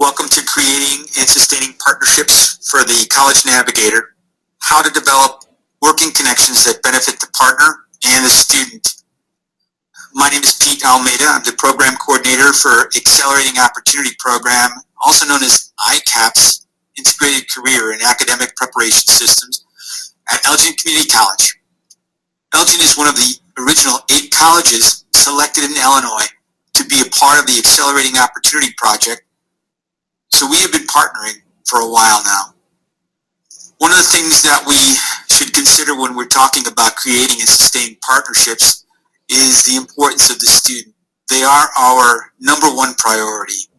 Welcome to Creating and Sustaining Partnerships for the College Navigator, how to develop working connections that benefit the partner and the student. My name is Pete Almeida. I'm the Program Coordinator for Accelerating Opportunity Program, also known as ICAPS, Integrated Career and Academic Preparation Systems at Elgin Community College. Elgin is one of the original 8 colleges selected in Illinois to be a part of the Accelerating Opportunity Project, so we have been partnering for a while now. One of the things that we should consider when we're talking about creating and sustaining partnerships is the importance of the student. They are our number one priority.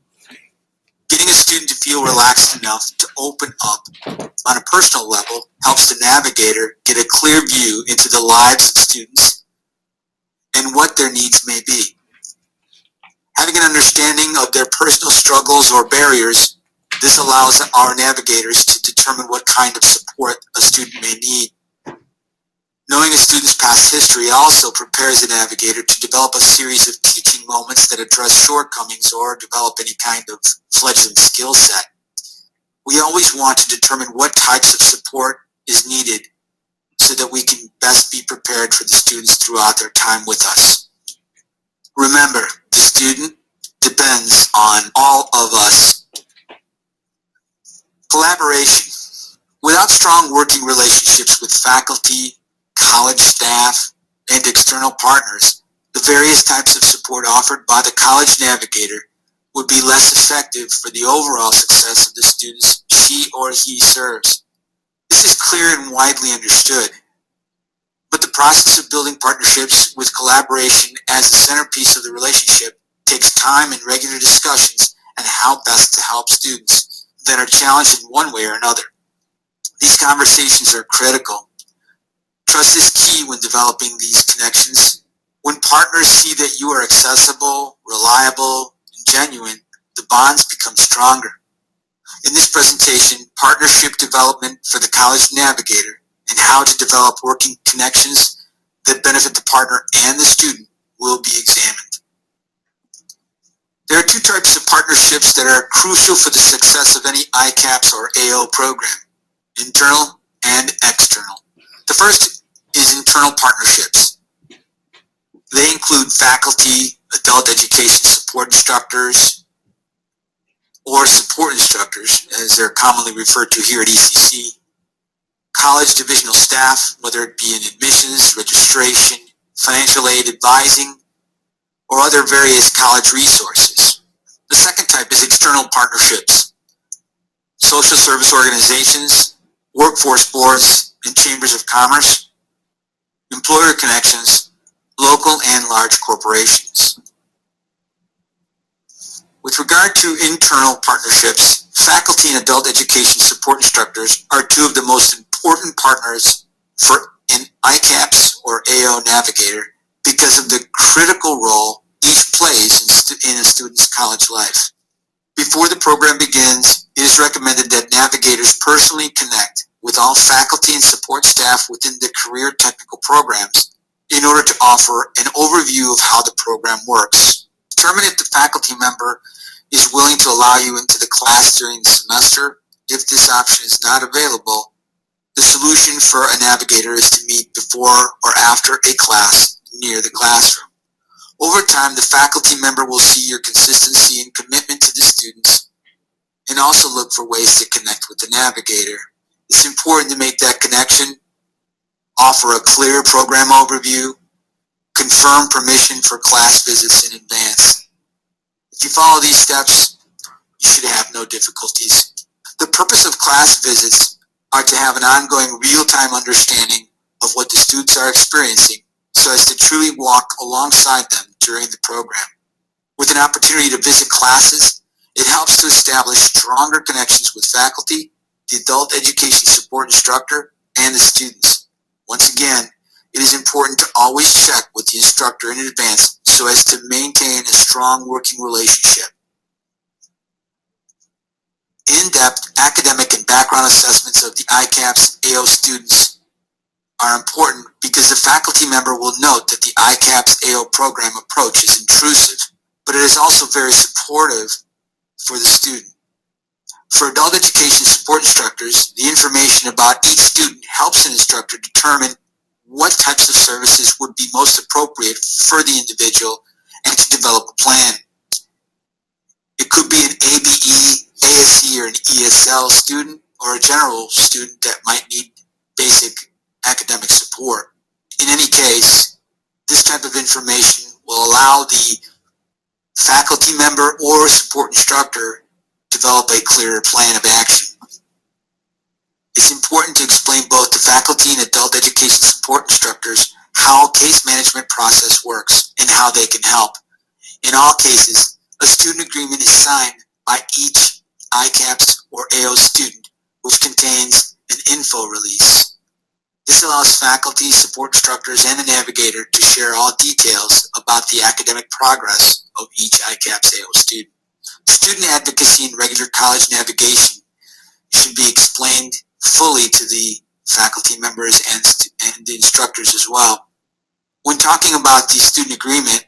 Getting a student to feel relaxed enough to open up on a personal level helps the navigator get a clear view into the lives of students and what their needs may be. Having an understanding of their personal struggles or barriers, this allows our navigators to determine what kind of support a student may need. Knowing a student's past history also prepares the navigator to develop a series of teaching moments that address shortcomings or develop any kind of fledgling skill set. We always want to determine what types of support is needed so that we can best be prepared for the students throughout their time with us. Remember, the student depends on all of us. Collaboration. Without strong working relationships with faculty, college staff, and external partners, the various types of support offered by the college navigator would be less effective for the overall success of the students she or he serves. This is clear and widely understood. But the process of building partnerships with collaboration as the centerpiece of the relationship takes time and regular discussions on how best to help students that are challenged in one way or another. These conversations are critical. Trust is key when developing these connections. When partners see that you are accessible, reliable, and genuine, the bonds become stronger. In this presentation, Partnership Development for the College Navigator and how to develop working connections that benefit the partner and the student will be examined. There are 2 types of partnerships that are crucial for the success of any ICAPS or AO program, internal and external. The first is internal partnerships. They include faculty, adult education support instructors, or support instructors, as they're commonly referred to here at ECC, college divisional staff, whether it be in admissions, registration, financial aid advising, or other various college resources. The second type is external partnerships. Social service organizations, workforce boards and chambers of commerce, employer connections, local and large corporations. With regard to internal partnerships, faculty and adult education support instructors are 2 of the most important partners for an ICAPS or AO navigator because of the critical role each plays in a student's college life. Before the program begins, it is recommended that navigators personally connect with all faculty and support staff within the career technical programs in order to offer an overview of how the program works. Determine if the faculty member is willing to allow you into the class during the semester. If this option is not available, the solution for a navigator is to meet before or after a class near the classroom. Over time, the faculty member will see your consistency and commitment to the students and also look for ways to connect with the navigator. It's important to make that connection, offer a clear program overview, confirm permission for class visits in advance. If you follow these steps, you should have no difficulties. The purpose of class visits are to have an ongoing real-time understanding of what the students are experiencing so as to truly walk alongside them during the program. With an opportunity to visit classes, it helps to establish stronger connections with faculty, the adult education support instructor, and the students. Once again, it is important to always check with the instructor in advance so as to maintain a strong working relationship. In-depth academic and background assessments of the ICAPS AO students are important because the faculty member will note that the ICAPS AO program approach is intrusive, but it is also very supportive for the student. For adult education support instructors, the information about each student helps an instructor determine what types of services would be most appropriate for the individual and to develop a plan. It could be an ABE, ASC, or an ESL student, or a general student that might need basic academic support. In any case, this type of information will allow the faculty member or support instructor to develop a clearer plan of action. It's important to explain both to faculty and adult education support instructors how a case management process works and how they can help. In all cases, a student agreement is signed by each ICAPS or AO student, which contains an info release. This allows faculty, support instructors, and the navigator to share all details about the academic progress of each ICAPS AO student. Student advocacy and regular college navigation should be explained fully to the faculty members and the instructors as well. When talking about the student agreement,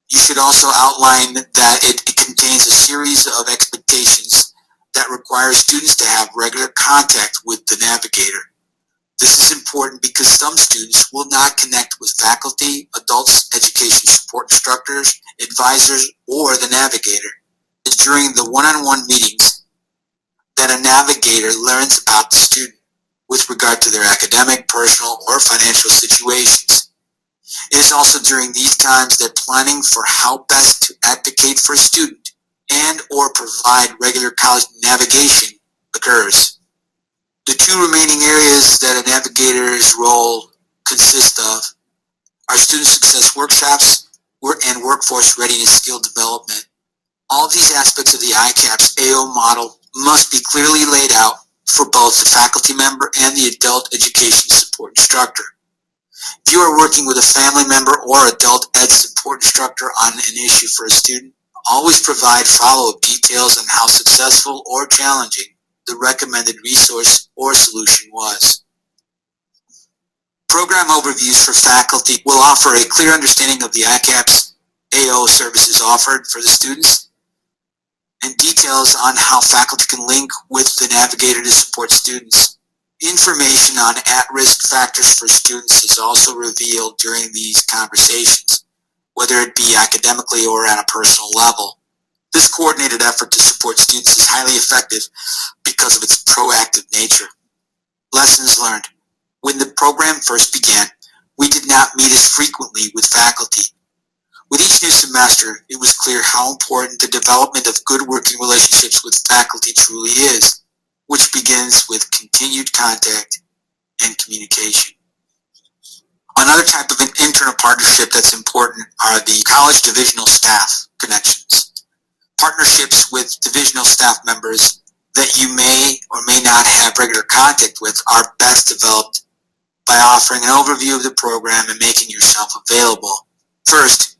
you should also outline that it contains a series of expectations that require students to have regular contact with the navigator. This is important because some students will not connect with faculty, adult education support instructors, advisors, or the navigator. It's during the one-on-one meetings that a navigator learns about the student with regard to their academic, personal, or financial situations. It is also during these times that planning for how best to advocate for a student and or provide regular college navigation occurs. The two remaining areas that a navigator's role consists of are student success workshops and workforce readiness skill development. All of these aspects of the ICAPS AO model must be clearly laid out for both the faculty member and the adult education support instructor. If you are working with a family member or adult ed support instructor on an issue for a student, always provide follow-up details on how successful or challenging the recommended resource or solution was. Program overviews for faculty will offer a clear understanding of the ICAPS AO services offered for the students and details on how faculty can link with the navigator to support students. Information on at-risk factors for students is also revealed during these conversations, whether it be academically or at a personal level. This coordinated effort to support students is highly effective because of its proactive nature. Lessons learned. When the program first began, we did not meet as frequently with faculty. With each new semester, it was clear how important the development of good working relationships with faculty truly is, which begins with continued contact and communication. Another type of an internal partnership that's important are the college divisional staff connections. Partnerships with divisional staff members that you may or may not have regular contact with are best developed by offering an overview of the program and making yourself available. First,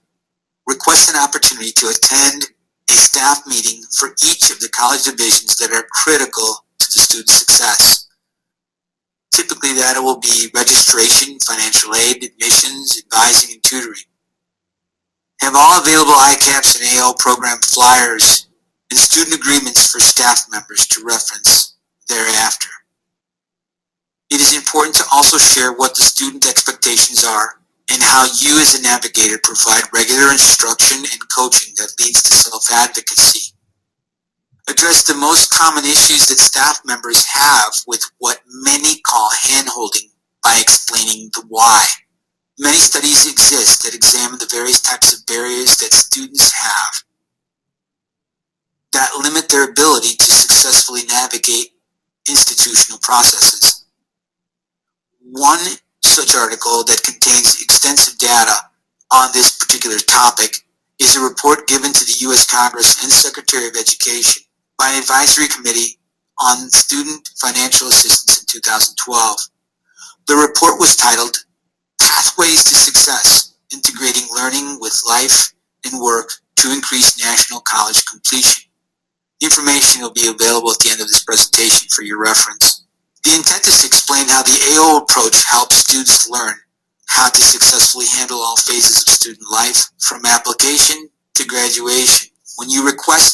request an opportunity to attend a staff meeting for each of the college divisions that are critical to the student's success. Typically that will be registration, financial aid, admissions, advising, and tutoring. Have all available ICAPS and AO program flyers and student agreements for staff members to reference thereafter. It is important to also share what the student expectations are and how you as a navigator provide regular instruction and coaching that leads to self-advocacy. Address the most common issues that staff members have with what many call hand-holding by explaining the why. Many studies exist that examine the various types of barriers that students have that limit their ability to successfully navigate institutional processes. One such article that contains extensive data on this particular topic is a report given to the U.S. Congress and Secretary of Education by an advisory committee on student financial assistance in 2012. The report was titled Pathways to Success, Integrating Learning with Life and Work to Increase National College Completion. The information will be available at the end of this presentation for your reference. The intent is to explain how the AO approach helps students learn how to successfully handle all phases of student life, from application to graduation. When you request